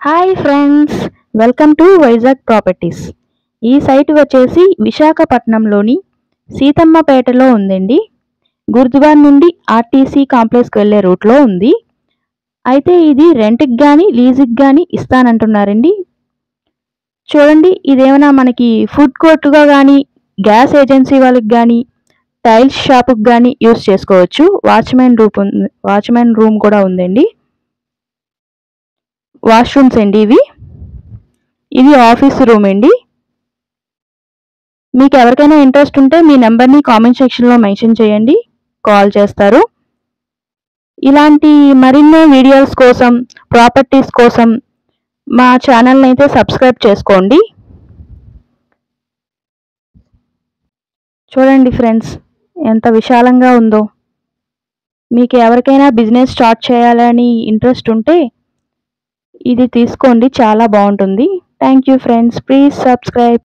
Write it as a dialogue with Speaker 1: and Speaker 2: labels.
Speaker 1: Hi friends, welcome to Vizag properties. ఈ site వచ్చేసి విశాఖపట్నంలోని సీతమ్మపేటలో ఉందండి. గురుద్వార్ నుండి ఆర్టీసీ కాంప్లెక్స్కి వెళ్ళే రూట్లో ఉంది. అయితే ఇది రెంట్కి కానీ లీజుకి కానీ ఇస్తానంటున్నారండి. చూడండి, ఇదేమైనా మనకి ఫుడ్ కోర్టుగా కానీ, గ్యాస్ ఏజెన్సీ వాళ్ళకి కానీ, టైల్స్ షాపుకి కానీ యూస్ చేసుకోవచ్చు. వాచ్మెన్ రూమ్ కూడా ఉందండి. వాష్రూమ్స్ అండి ఇది ఆఫీస్ రూమ్ అండి. మీకు ఎవరికైనా ఇంట్రెస్ట్ ఉంటే మీ నెంబర్ని కామెంట్ సెక్షన్లో మెన్షన్ చేయండి, కాల్ చేస్తారు. ఇలాంటి మరిన్నో వీడియోస్ కోసం, ప్రాపర్టీస్ కోసం మా ఛానల్ని అయితే సబ్స్క్రైబ్ చేసుకోండి. చూడండి ఫ్రెండ్స్, ఎంత విశాలంగా ఉందో. మీకు ఎవరికైనా బిజినెస్ స్టార్ట్ చేయాలని ఇంట్రెస్ట్ ఉంటే ఇది తీసుకోండి, చాలా బాగుంటుంది. Thank you friends, please subscribe.